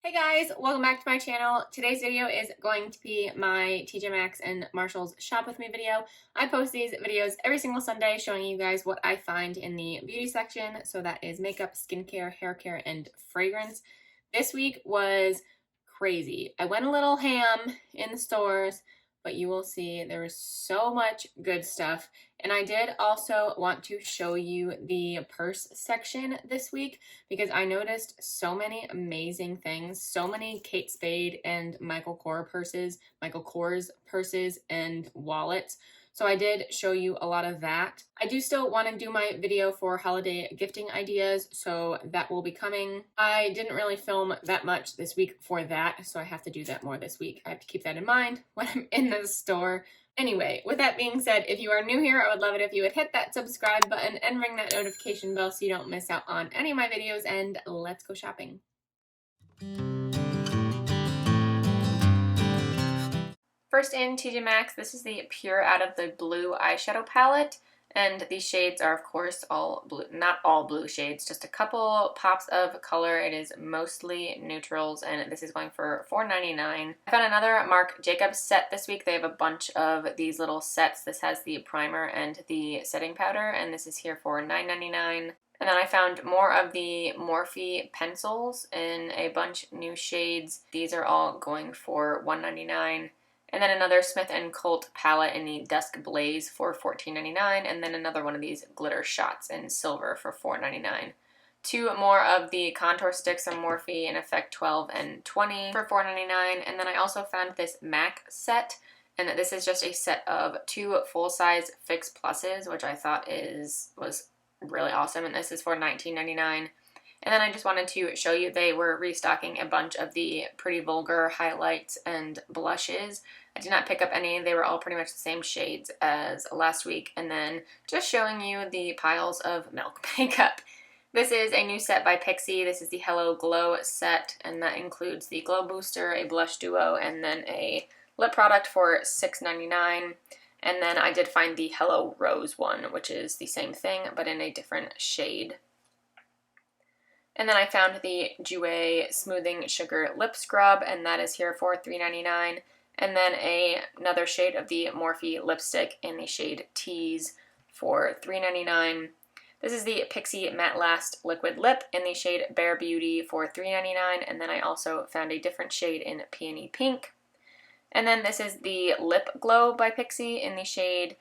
Hey guys, welcome back to my channel. Today's video is going to be my TJ Maxx and Marshalls shop with me video. I post these videos every single Sunday showing you guys what I find in the beauty section. So that is makeup, skincare, hair care, and fragrance. This week was crazy. I went a little ham in the stores, but you will see there was so much good stuff. And I did also want to show you the purse section this week because I noticed so many amazing things, so many Kate Spade and Michael Kors purses and wallets. So I did show you a lot of that. I do still want to do my video for holiday gifting ideas, so that will be coming. I didn't really film that much this week for that, so I have to do that more this week. I have to keep that in mind when I'm in the store. Anyway, with that being said, if you are new here, I would love it if you would hit that subscribe button and ring that notification bell so you don't miss out on any of my videos, and let's go shopping. First in TJ Maxx, this is the Pure Out of the Blue eyeshadow palette, and these shades are of course all blue, not all blue shades, just a couple pops of color. It is mostly neutrals, and this is going for $4.99. I found another Marc Jacobs set this week. They have a bunch of these little sets. This has the primer and the setting powder, and this is here for $9.99. And then I found more of the Morphe pencils in a bunch new shades. These are all going for $1.99. And then another Smith & Colt palette in the Dusk Blaze for $14.99, and then another one of these glitter shots in silver for $4.99. Two more of the contour sticks from Morphe in Effect 12 and 20 for $4.99, and then I also found this MAC set, and this is just a set of two full-size Fix Pluses, which I thought was really awesome, and this is for $19.99. And then I just wanted to show you they were restocking a bunch of the Pretty Vulgar highlights and blushes. I did not pick up any. They were all pretty much the same shades as last week. And then just showing you the piles of Milk makeup. This is a new set by Pixi. This is the Hello Glow set, and that includes the Glow Booster, a blush duo, and then a lip product for $6.99. And then I did find the Hello Rose one, which is the same thing, but in a different shade. And then I found the Jouer Smoothing Sugar Lip Scrub, and that is here for $3.99. And then another shade of the Morphe lipstick in the shade Tease for $3.99. This is the Pixi Matte Last Liquid Lip in the shade Bare Beauty for $3.99. And then I also found a different shade in Peony Pink. And then this is the Lip Glow by Pixi in the shade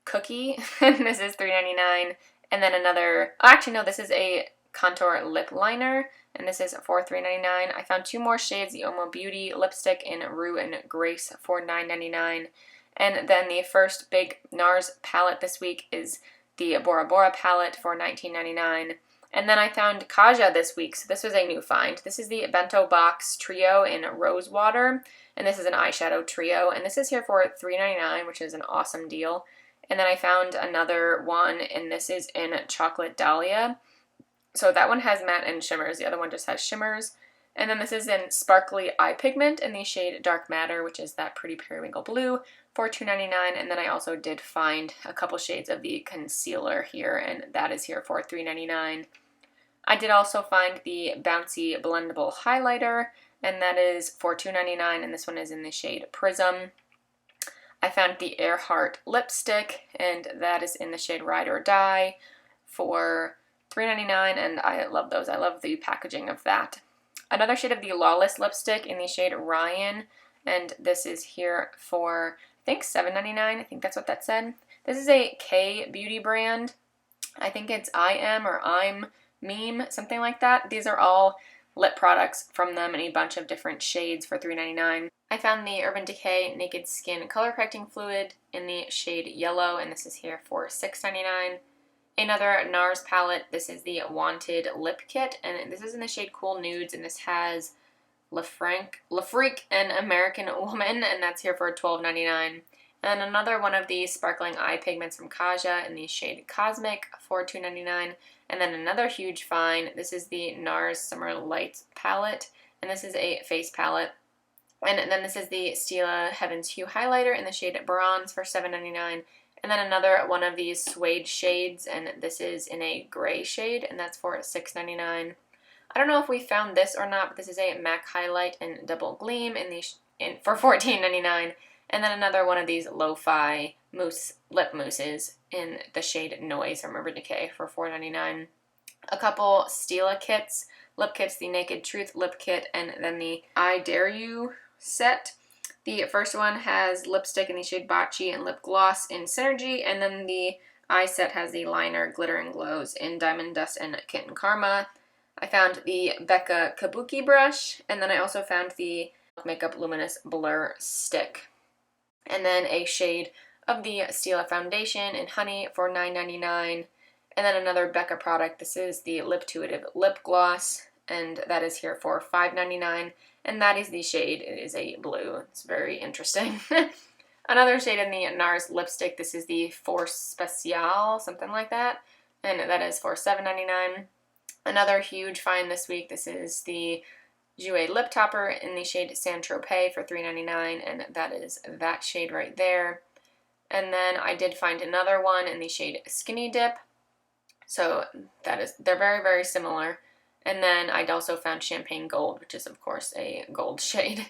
Cookie, and this is $3.99. And then another, actually no, this is a contour lip liner, and this is for $3.99. I found two more shades, the Omo Beauty lipstick in Rue and Grace for $9.99. And then the first big Nars palette this week is the Bora Bora palette for $19.99. And then I found Kaja this week, so this was a new find. This is the Bento Box Trio in Rose Water, and this is an eyeshadow trio, and this is here for $3.99, which is an awesome deal. And then I found another one, and this is in Chocolate Dahlia. So that one has matte and shimmers, the other one just has shimmers. And then this is in Sparkly Eye Pigment in the shade Dark Matter, which is that pretty periwinkle blue, for $2.99. And then I also did find a couple shades of the concealer here, and that is here for $3.99. I did also find the Bouncy Blendable Highlighter, and that is for $2.99, and this one is in the shade Prism. I found the Earhart Lipstick, and that is in the shade Ride or Die for $3.99, and I love those. I love the packaging of that. Another shade of the Lawless lipstick in the shade Ryan, and this is here for, I think, $7.99. I think that's what that said. This is a K beauty brand. I think it's I Am or I'm Meme, something like that. These are all lip products from them in a bunch of different shades for $3.99. I found the Urban Decay Naked Skin Color Correcting Fluid in the shade Yellow, and this is here for $6.99. Another Nars palette, this is the Wanted Lip Kit, and this is in the shade Cool Nudes, and this has La Freak and American Woman, and that's here for $12.99. And then another one of these sparkling eye pigments from Kaja in the shade Cosmic for $2.99. And then another huge find, this is the Nars Summer Lights palette, and this is a face palette. And then this is the Stila Heaven's Hue highlighter in the shade Bronze for $7.99. And then another one of these suede shades, and this is in a gray shade, and that's for $6.99. I don't know if we found this or not, but this is a MAC Highlight and Double Gleam for $14.99. And then another one of these lo-fi lip mousses in the shade Noise from Urban Decay for $4.99. A couple Stila kits, lip kits, the Naked Truth lip kit, and then the I Dare You set. The first one has lipstick in the shade Bocce and lip gloss in Synergy, and then the eye set has the liner Glitter and Glows in Diamond Dust and Kitten Karma. I found the Becca Kabuki brush, and then I also found the Makeup Luminous Blur stick. And then a shade of the Stila foundation in Honey for $9.99. And then another Becca product. This is the Liptuitive Lip Gloss, and that is here for $5.99. And that is the shade. It is a blue. It's very interesting. Another shade in the Nars lipstick. This is the Force Special, something like that. And that is for $7.99. Another huge find this week. This is the Jouer lip topper in the shade Saint Tropez for $3.99. And that is that shade right there. And then I did find another one in the shade Skinny Dip. So they're very, very similar. And then I'd also found Champagne Gold, which is, of course, a gold shade.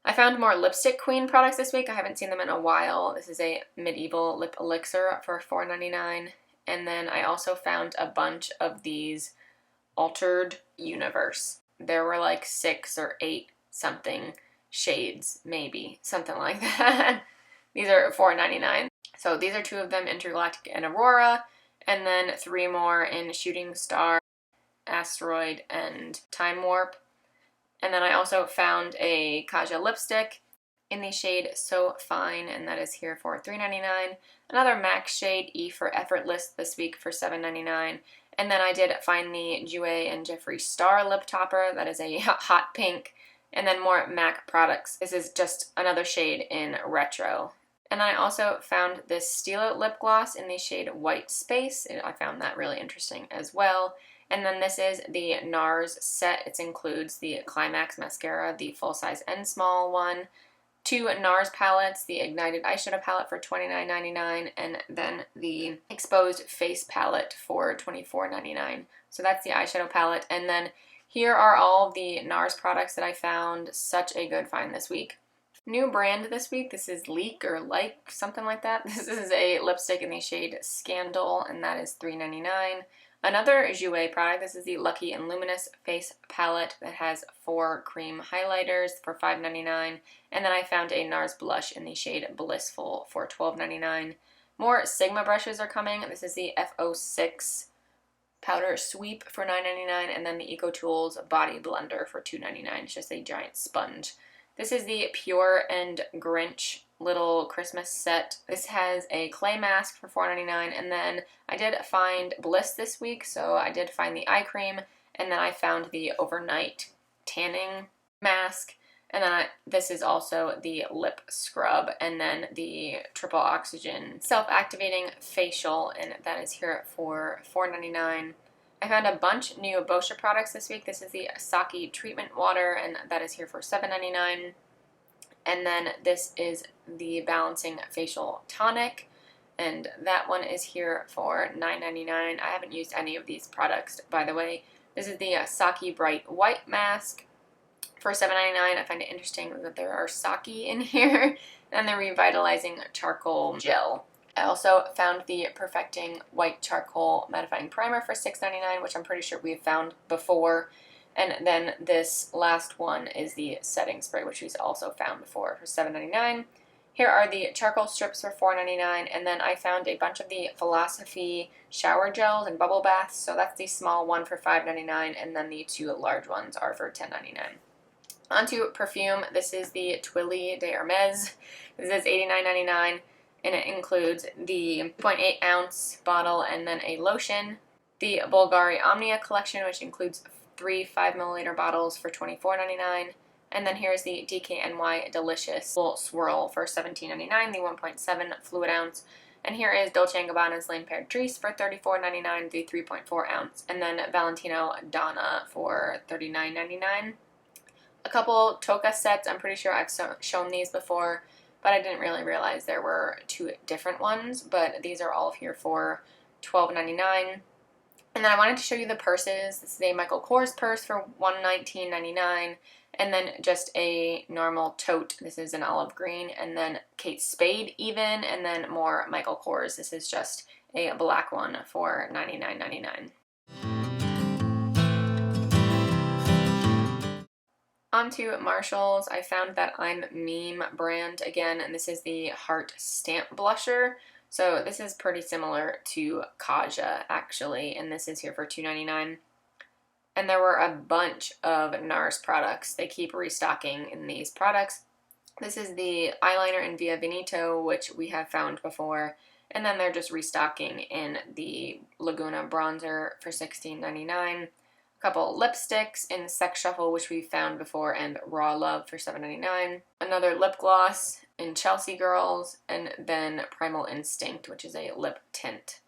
I found more Lipstick Queen products this week. I haven't seen them in a while. This is a Medieval Lip Elixir for $4.99. And then I also found a bunch of these Altered Universe. There were like 6 or 8 something shades, maybe. Something like that. These are $4.99. So these are 2 of them, Intergalactic and Aurora. And then 3 more in Shooting Star, Asteroid, and Time Warp. And then I also found a Kaja lipstick in the shade So Fine, and that is here for $3.99. Another MAC shade, E for Effortless, this week for $7.99. And then I did find the Jouer and Jeffree Star lip topper. That is a hot pink. And then more MAC products. This is just another shade in Retro. And I also found this Stila lip gloss in the shade White Space. I found that really interesting as well. And then this is the Nars set. It includes the Climax mascara, the full-size and small one, 2 Nars palettes, the Ignited Eyeshadow palette for $29.99, and then the Exposed Face palette for $24.99. So that's the eyeshadow palette. And then here are all of the Nars products that I found. Such a good find this week. New brand this week, this is Leak or Like, something like that. This is a lipstick in the shade Scandal, and that is $3.99. Another Jouer product, this is the Lucky and Luminous Face Palette that has 4 cream highlighters for $5.99. And then I found a NARS blush in the shade Blissful for $12.99. More Sigma brushes are coming. This is the F06 Powder Sweep for $9.99, and then the EcoTools Body Blender for $2.99. It's just a giant sponge. This is the Pure and Grinch little Christmas set. This has a clay mask for $4.99, and then I did find Bliss this week, so I did find the eye cream, and then I found the overnight tanning mask, and then this is also the lip scrub, and then the triple oxygen self-activating facial, and that is here for $4.99. I found a bunch new Boscia products this week. This is the Saki treatment water, and that is here for $7.99. And then this is the Balancing Facial Tonic, and that one is here for $9.99. I haven't used any of these products, by the way. This is the Saki Bright White Mask for $7.99. I find it interesting that there are Saki in here. And the Revitalizing Charcoal Gel. I also found the Perfecting White Charcoal Mattifying Primer for $6.99, which I'm pretty sure we've found before. And then this last one is the Setting Spray, which we've also found before for $7.99. Here are the charcoal strips for $4.99, and then I found a bunch of the Philosophy shower gels and bubble baths. So that's the small one for $5.99, and then the 2 large ones are for $10.99. Onto perfume. This is the Twilly de Hermes. This is $89.99. And it includes the 0.8 ounce bottle and then a lotion. The Bulgari Omnia collection, which includes 3 5 milliliter bottles for $24.99. And then here's the DKNY Delicious Full Swirl for $17.99, the 1.7 fluid ounce. And here is Dolce & Gabbana's L'Imperatrice for $34.99, the 3.4 ounce. And then Valentino Donna for $39.99. A couple Toka sets. I'm pretty sure I've shown these before, but I didn't really realize there were 2 different ones. But these are all here for $12.99. And then I wanted to show you the purses. This is a Michael Kors purse for $119.99. And then just a normal tote. This is an olive green. And then Kate Spade even. And then more Michael Kors. This is just a black one for $99.99. Onto Marshalls. I found that I'm Meme brand again, and this is the Heart Stamp Blusher. So this is pretty similar to Kaja, actually, and this is here for $2.99. And there were a bunch of Nars products. They keep restocking in these products. This is the eyeliner in Via Veneto, which we have found before. And then they're just restocking in the Laguna bronzer for $16.99. A couple lipsticks in Sex Shuffle, which we found before, and Raw Love for $7.99. Another lip gloss in Chelsea Girls, and then Primal Instinct, which is a lip tint.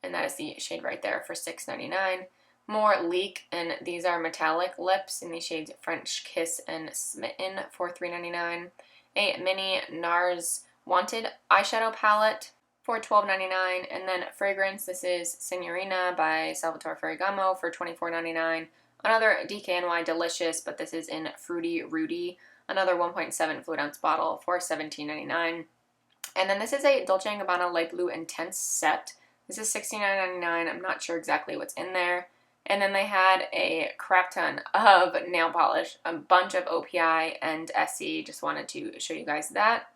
And that is the shade right there for $6.99. More Leak, and these are metallic lips in the shades French Kiss and Smitten for $3.99. A mini Nars Wanted eyeshadow palette for $12.99, and then fragrance, this is Signorina by Salvatore Ferragamo for $24.99. Another DKNY Delicious, but this is in Fruity Rudy, another 1.7 fluid ounce bottle for $17.99. And then this is a Dolce & Gabbana Light Blue Intense set. This is $69.99. I'm not sure exactly what's in there. And then they had a crap ton of nail polish, a bunch of OPI and SE. Just wanted to show you guys that.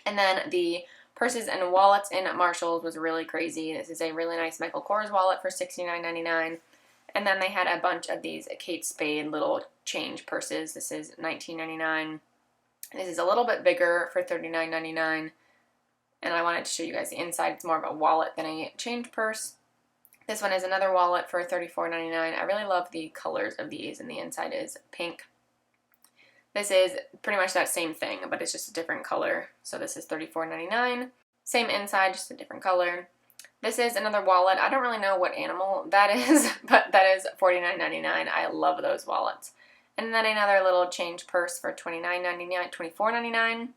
And then the purses and wallets in Marshalls was really crazy. This is a really nice Michael Kors wallet for $69.99. And then they had a bunch of these Kate Spade little change purses. This is $19.99. This is a little bit bigger for $39.99. And I wanted to show you guys the inside. It's more of a wallet than a change purse. This one is another wallet for $34.99. I really love the colors of these, and the inside is pink. This is pretty much that same thing, but it's just a different color. So this is $34.99. Same inside, just a different color. This is another wallet. I don't really know what animal that is, but that is $49.99. I love those wallets. And then another little change purse for $29.99, $24.99.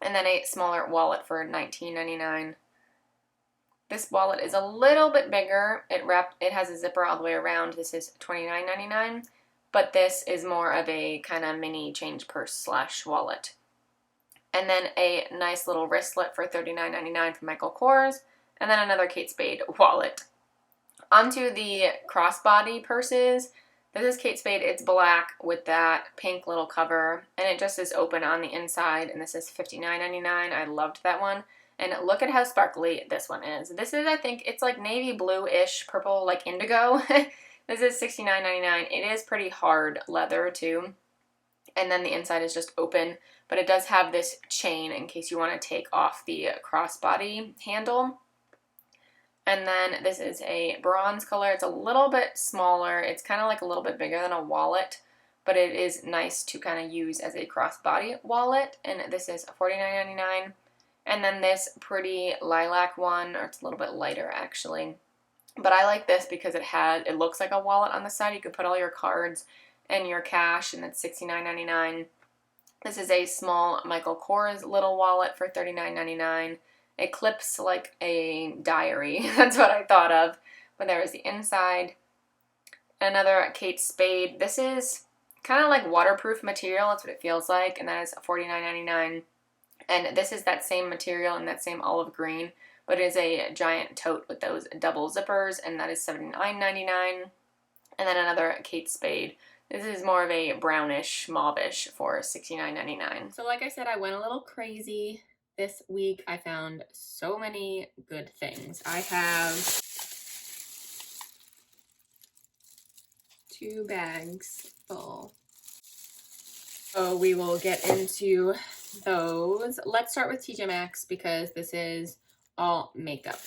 And then a smaller wallet for $19.99. This wallet is a little bit bigger. It has a zipper all the way around. This is $29.99. But this is more of a kind of mini change purse slash wallet. And then a nice little wristlet for $39.99 from Michael Kors. And then another Kate Spade wallet. Onto the crossbody purses. This is Kate Spade. It's black with that pink little cover. And it just is open on the inside. And this is $59.99. I loved that one. And look at how sparkly this one is. This is, I think, it's like navy blue-ish, purple, like indigo. This is $69.99. It is pretty hard leather too. And then the inside is just open, but it does have this chain in case you want to take off the crossbody handle. And then this is a bronze color. It's a little bit smaller. It's kind of like a little bit bigger than a wallet, but it is nice to kind of use as a crossbody wallet. And this is $49.99. And then this pretty lilac one, or it's a little bit lighter actually. But I like this because it looks like a wallet on the side. You could put all your cards and your cash, and it's $69.99. This is a small Michael Kors little wallet for $39.99. It clips like a diary. That's what I thought of. But there is the inside. Another Kate Spade. This is kind of like waterproof material. That's what it feels like. And that is $49.99. And this is that same material in that same olive green. But it is a giant tote with those double zippers, and that is $79.99. And then another Kate Spade. This is more of a brownish, mauvish for $69.99. So like I said, I went a little crazy this week. I found so many good things. I have 2 bags full. So we will get into those. Let's start with TJ MAXX because this is all makeup.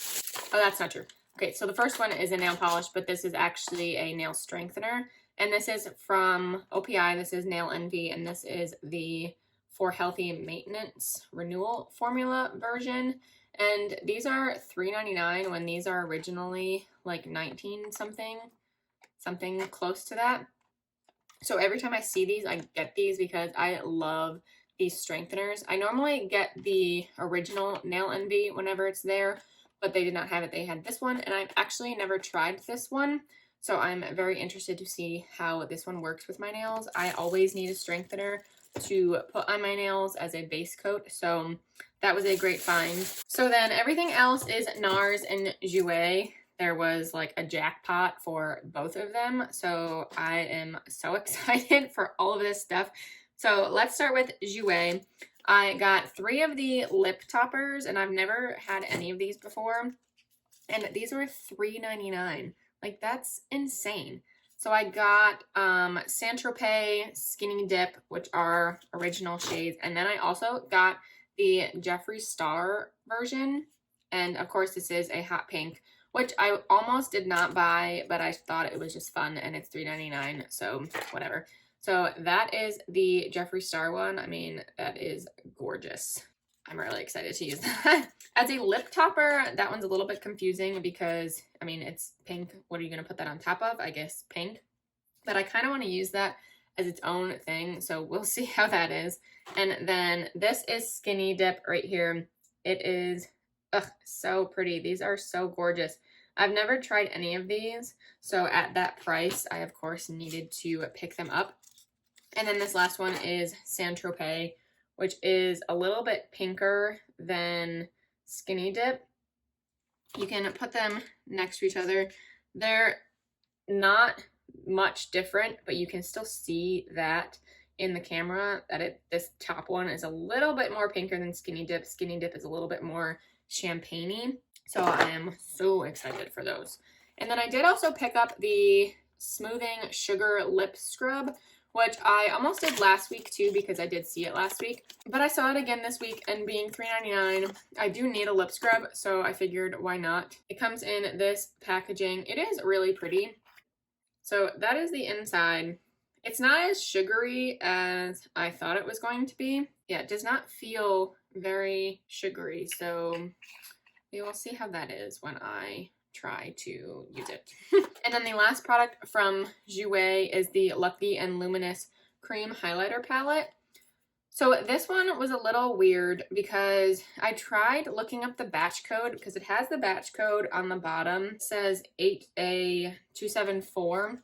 Oh, that's not true. Okay, so the first one is a nail polish, but this is actually a nail strengthener. And this is from OPI. This is Nail Envy, and this is the For Healthy Maintenance Renewal Formula version. And these are $3.99 when these are originally like 19 something close to that. So every time I see these, I get these because I love these strengtheners. I normally get the original Nail Envy whenever it's there, but they did not have it. They had this one, and I've actually never tried this one, so I'm very interested to see how this one works with my nails. I always need a strengthener to put on my nails as a base coat, so that was a great find. So then everything else is Nars and Jouer. There was like a jackpot for both of them, so I am so excited for all of this stuff. So let's start with Jouer. I got 3 of the lip toppers, and I've never had any of these before, and these were $3.99. Like, that's insane. So I got Saint-Tropez, Skinny Dip, which are original shades, and then I also got the Jeffree Star version, and of course this is a hot pink, which I almost did not buy, but I thought it was just fun, and it's $3.99, so whatever. So that is the Jeffree Star one. I mean, that is gorgeous. I'm really excited to use that. As a lip topper, that one's a little bit confusing because, I mean, it's pink. What are you going to put that on top of? I guess pink. But I kind of want to use that as its own thing, so we'll see how that is. And then this is Skinny Dip right here. It is, so pretty. These are so gorgeous. I've never tried any of these, so at that price, I, of course, needed to pick them up. And then this last one is Saint-Tropez, which is a little bit pinker than Skinny Dip. You can put them next to each other. They're not much different, but you can still see that in the camera that this top one is a little bit more pinker than Skinny Dip. Skinny Dip is a little bit more champagne-y. So I am so excited for those. And then I did also pick up the Smoothing Sugar Lip Scrub, which I almost did last week too because I did see it last week. But I saw it again this week, and being $3.99, I do need a lip scrub, so I figured why not. It comes in this packaging. It is really pretty. So that is the inside. It's not as sugary as I thought it was going to be. Yeah, it does not feel very sugary, so we will see how that is when I try to use it. And then the last product from Jouer is the Lucky and Luminous Cream Highlighter Palette. So this one was a little weird because I tried looking up the batch code because it has the batch code on the bottom. It says 8A274.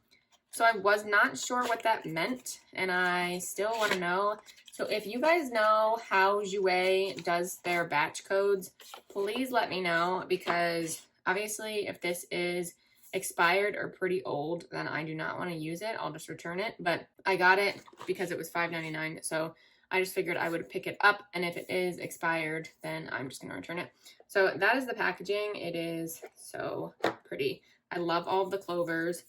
So I was not sure what that meant, and I still want to know. So if you guys know how Jouer does their batch codes, please let me know, because obviously if this is expired or pretty old, then I do not want to use it. I'll just return it. But I got it because it was $5.99, so I just figured I would pick it up, and if it is expired, then I'm just going to return it. So that is the packaging. It is so pretty. I love all of the clovers.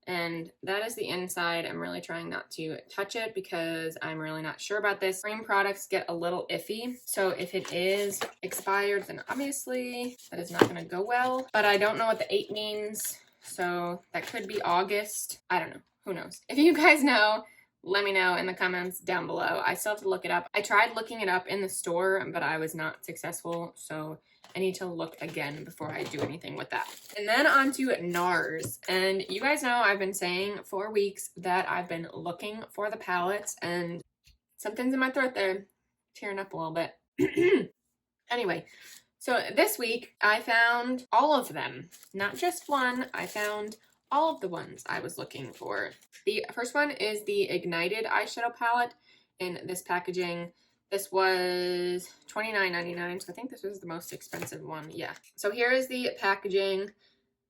And that is the inside. I'm really trying not to touch it because I'm really not sure about this. Cream products get a little iffy. So if it is expired, then obviously that is not going to go well. But I don't know what the 8 means. So that could be August. I don't know. Who knows? If you guys know, let me know in the comments down below. I still have to look it up. I tried looking it up in the store, but I was not successful. So I need to look again before I do anything with that. And then on to Nars. And you guys know I've been saying for weeks that I've been looking for the palettes, and something's in my throat there, tearing up a little bit. Anyway, so this week I found all of them. Not just one, I found all of the ones I was looking for. The first one is the Ignited eyeshadow palette in this packaging. This was $29.99, so I think this was the most expensive one. Yeah. So here is the packaging.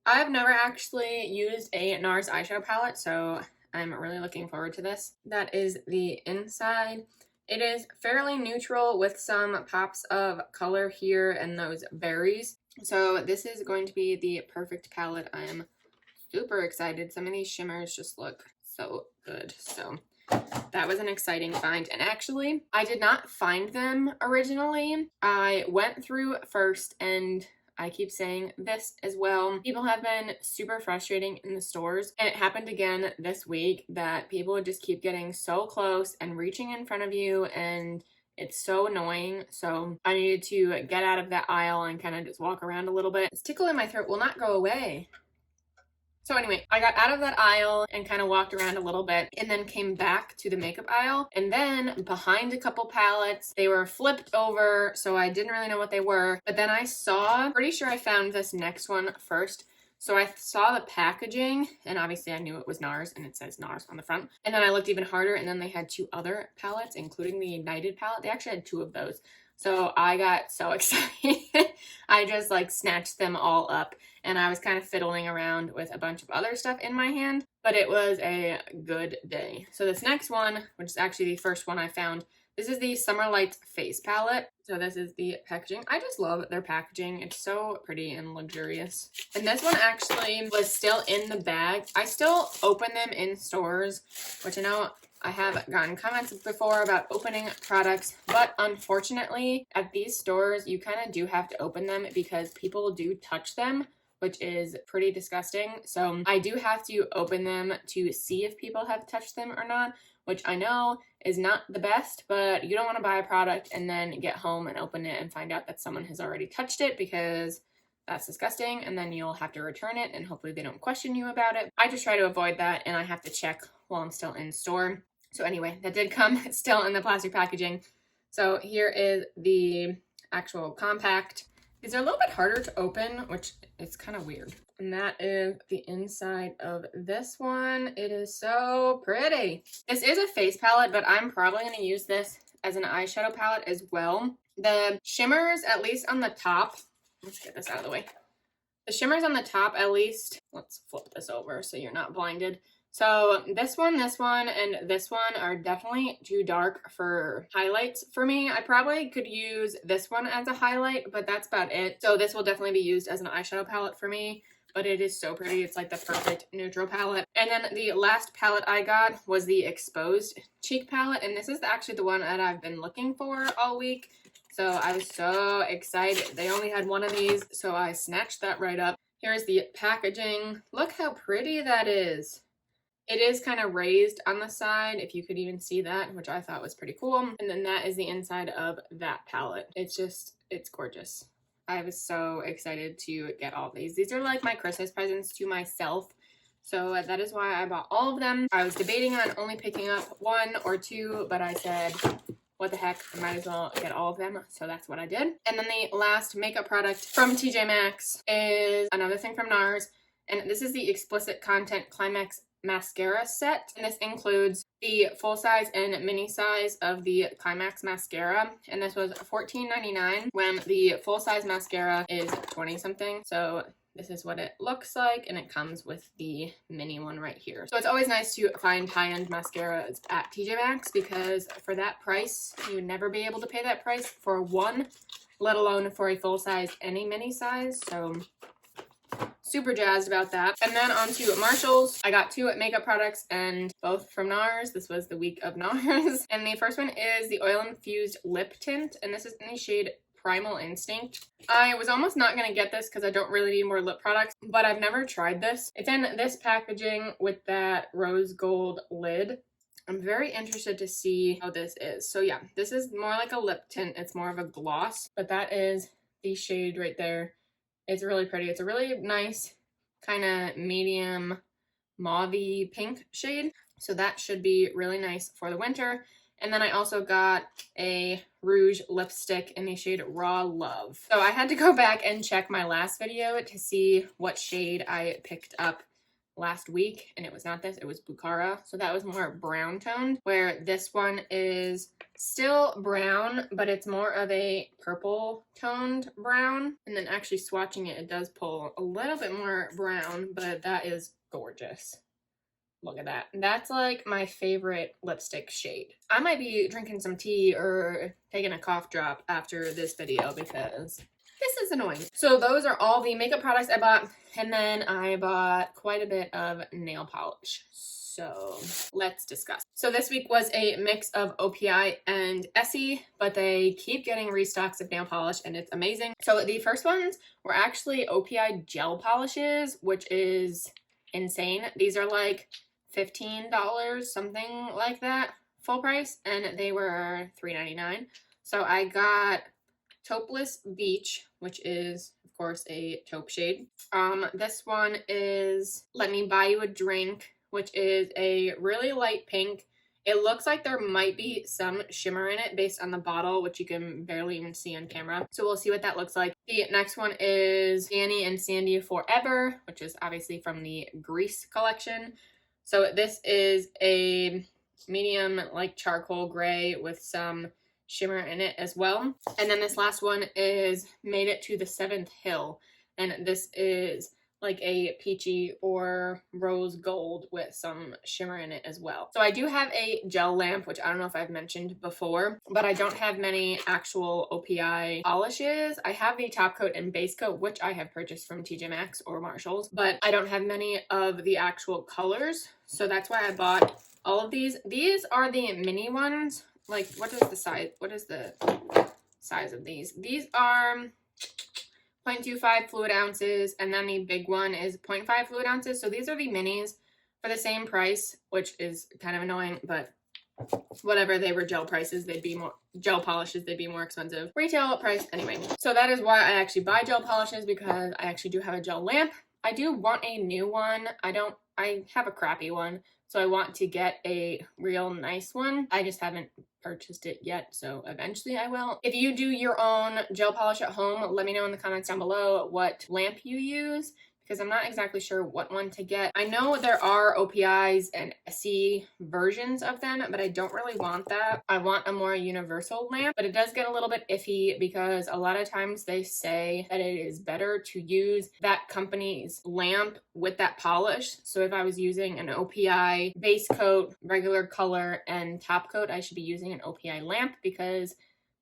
I've never actually used a Nars eyeshadow palette, so I'm really looking forward to this. That is the inside. It is fairly neutral with some pops of color here and those berries. So this is going to be the perfect palette. I am super excited. Some of these shimmers just look so good. So that was an exciting find. And actually, I did not find them originally. I went through first, and I keep saying this as well. People have been super frustrating in the stores, and it happened again this week that people would just keep getting so close and reaching in front of you, and it's so annoying. So I needed to get out of that aisle and kind of just walk around a little bit. This tickle in my throat will not go away. So anyway, I got out of that aisle and kind of walked around a little bit and then came back to the makeup aisle, and then behind a couple palettes, they were flipped over, so I didn't really know what they were. But then I saw, pretty sure I found this next one first. So I saw the packaging, and obviously I knew it was Nars, and it says Nars on the front. And then I looked even harder, and then they had 2 other palettes, including the Ignited palette. They actually had 2 of those. So I got so excited. I just like snatched them all up, and I was kind of fiddling around with a bunch of other stuff in my hand, but it was a good day. So this next one, which is actually the first one I found, this is the Summer Lights Face Palette. So this is the packaging. I just love their packaging. It's so pretty and luxurious. And this one actually was still in the bag. I still open them in stores, which I know I have gotten comments before about opening products, but unfortunately at these stores, you kind of do have to open them because people do touch them, which is pretty disgusting. So I do have to open them to see if people have touched them or not, which I know is not the best, but you don't want to buy a product and then get home and open it and find out that someone has already touched it, because that's disgusting, and then you'll have to return it and hopefully they don't question you about it. I just try to avoid that, and I have to check while I'm still in store. So anyway, that did come still in the plastic packaging. So here is the actual compact. These are a little bit harder to open, which is kind of weird. And that is the inside of this one. It is so pretty. This is a face palette, but I'm probably going to use this as an eyeshadow palette as well. The shimmers, at least on the top, let's get this out of the way. The shimmers on the top, at least, let's flip this over so you're not blinded. So this one, and this one are definitely too dark for highlights for me. I probably could use this one as a highlight, but that's about it. So this will definitely be used as an eyeshadow palette for me, but it is so pretty. It's like the perfect neutral palette. And then the last palette I got was the Exposed Cheek palette, and this is actually the one that I've been looking for all week. So I was so excited. They only had one of these, so I snatched that right up. Here's the packaging. Look how pretty that is. It is kind of raised on the side, if you could even see that, which I thought was pretty cool. And then that is the inside of that palette. It's gorgeous. I was so excited to get all of these. These are like my Christmas presents to myself. So that is why I bought all of them. I was debating on only picking up 1 or 2, but I said, what the heck, I might as well get all of them. So that's what I did. And then the last makeup product from TJ Maxx is another thing from Nars. And this is the Explicit Content Climax Mascara set, and this includes the full size and mini size of the Climax mascara, and this was $14.99 when the full size mascara is 20 something. So this is what it looks like, and it comes with the mini one right here. So it's always nice to find high-end mascaras at TJ Maxx, because for that price you would never be able to pay that price for one, let alone for a full size and a mini size. So super jazzed about that. And then on to Marshalls. I got 2 makeup products, and both from Nars. This was the week of Nars. And the first one is the Oil Infused Lip Tint, and this is in the shade Primal Instinct. I was almost not going to get this because I don't really need more lip products, but I've never tried this. It's in this packaging with that rose gold lid. I'm very interested to see how this is. So yeah, this is more like a lip tint. It's more of a gloss, but that is the shade right there. It's really pretty. It's a really nice kind of medium mauve-y pink shade. So that should be really nice for the winter. And then I also got a rouge lipstick in the shade Raw Love. So I had to go back and check my last video to see what shade I picked up last week, and it was not this, it was Bukhara. So that was more brown toned, where this one is still brown, but it's more of a purple toned brown. And then actually swatching it, it does pull a little bit more brown, but that is gorgeous. Look at that. That's like my favorite lipstick shade. I might be drinking some tea or taking a cough drop after this video because this is annoying. So those are all the makeup products I bought. And then I bought quite a bit of nail polish. So let's discuss. So this week was a mix of OPI and Essie, but they keep getting restocks of nail polish and it's amazing. So the first ones were actually OPI gel polishes, which is insane. These are like $15, something like that, full price, and they were $3.99. So I got Topeless Beach, which is, of of course, a taupe shade. This one is Let Me Buy You a Drink, which is a really light pink. It looks like there might be some shimmer in it based on the bottle, which you can barely even see on camera. So we'll see what that looks like. The next one is Danny and Sandy Forever, which is obviously from the Grease collection. So this is a medium like charcoal gray with some shimmer in it as well. And then this last one is Made It to the Seventh Hill. And this is like a peachy or rose gold with some shimmer in it as well. So I do have a gel lamp, which I don't know if I've mentioned before, but I don't have many actual OPI polishes. I have the top coat and base coat, which I have purchased from TJ MAXX or Marshalls, but I don't have many of the actual colors. So that's why I bought all of these. These are the mini ones. Like, what is the size? What is the size of these? These are 0.25 fluid ounces, and then the big one is 0.5 fluid ounces. So these are the minis for the same price, which is kind of annoying, but whatever. They were gel prices, they'd be more gel polishes, they'd be more expensive retail price anyway. So that is why I actually buy gel polishes, because I actually do have a gel lamp. I do want a new one. I have a crappy one, so I want to get a real nice one. I just haven't purchased it yet, so eventually I will. If you do your own gel polish at home, let me know in the comments down below what lamp you use, because I'm not exactly sure what one to get. I know there are OPIs and SE versions of them, but I don't really want that. I want a more universal lamp, but it does get a little bit iffy because a lot of times they say that it is better to use that company's lamp with that polish. So if I was using an OPI base coat, regular color, and top coat, I should be using an OPI lamp because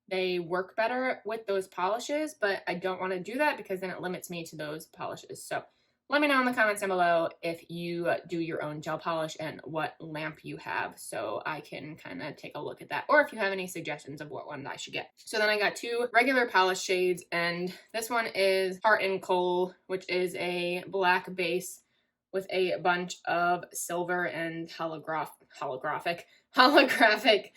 they work better with those polishes, but I don't want to do that because then it limits me to those polishes. So let me know in the comments down below if you do your own gel polish and what lamp you have, so I can kind of take a look at that, or if you have any suggestions of what one I should get. So then I got two regular polish shades, and this one is Heart and Coal, which is a black base with a bunch of silver and holographic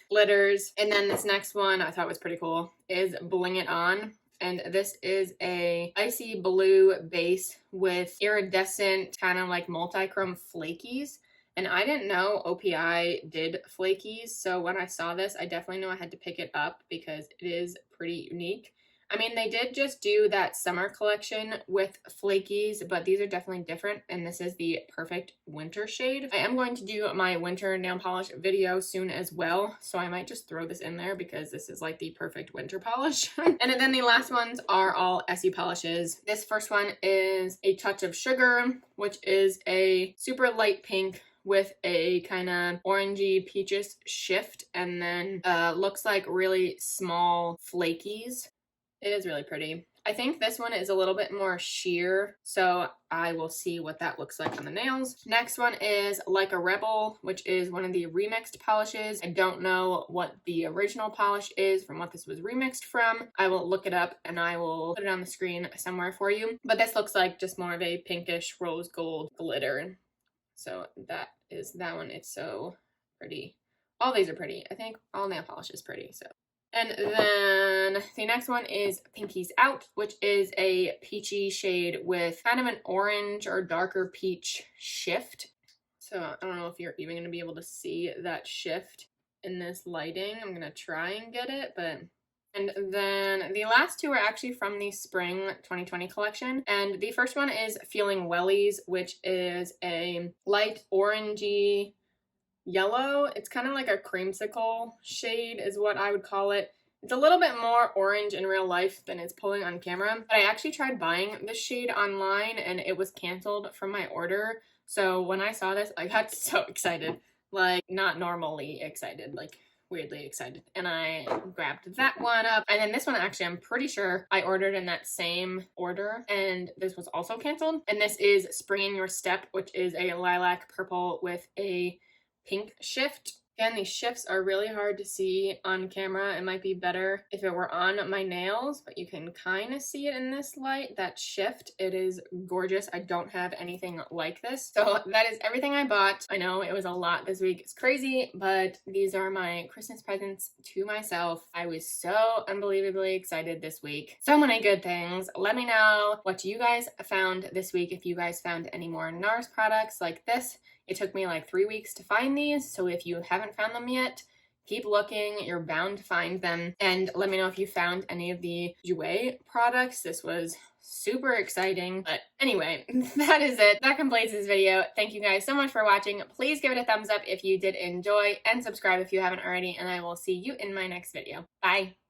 glitters. And then this next one I thought was pretty cool is Bling It On. And this is a icy blue base with iridescent kind of like multi-chrome flakies. And I didn't know OPI did flakies. So when I saw this, I definitely knew I had to pick it up because it is pretty unique. I mean, they did just do that summer collection with flakies, but these are definitely different, and this is the perfect winter shade. I am going to do my winter nail polish video soon as well, so I might just throw this in there because this is like the perfect winter polish. And then the last ones are all SE polishes. This first one is A Touch of Sugar, which is a super light pink with a kind of orangey peaches shift, and then looks like really small flakies. It is really pretty. I think this one is a little bit more sheer, so I will see what that looks like on the nails. Next one is Like a Rebel, which is one of the remixed polishes. I don't know what the original polish is from what this was remixed from. I will look it up and I will put it on the screen somewhere for you. But this looks like just more of a pinkish rose gold glitter. So that is that one. It's so pretty. All these are pretty. I think all nail polish is pretty, so. And then the next one is Pinkies Out, which is a peachy shade with kind of an orange or darker peach shift. So I don't know if you're even going to be able to see that shift in this lighting. I'm going to try and get it, but... And then the last two are actually from the spring 2020 collection. And the first one is Feeling Wellies, which is a light orangey yellow. It's kind of like a creamsicle shade is what I would call it. It's a little bit more orange in real life than it's pulling on camera. But I actually tried buying this shade online and it was canceled from my order. So when I saw this, I got so excited. Like, not normally excited, like weirdly excited. And I grabbed that one up. And then this one, actually, I'm pretty sure I ordered in that same order. And this was also canceled. And this is Spring in Your Step, which is a lilac purple with a pink shift. Again, these shifts are really hard to see on camera. It might be better if it were on my nails, but you can kind of see it in this light, that shift. It is gorgeous. I don't have anything like this. So that is everything I bought. I know it was a lot this week. It's crazy, but these are my Christmas presents to myself. I was so unbelievably excited this week. So many good things. Let me know what you guys found this week. If you guys found any more Nars products like this. It took me like 3 weeks to find these, so if you haven't found them yet, keep looking. You're bound to find them. And let me know if you found any of the Jouer products. This was super exciting. But anyway, that is it. That completes this video. Thank you guys so much for watching. Please give it a thumbs up if you did enjoy, and subscribe if you haven't already, and I will see you in my next video. Bye!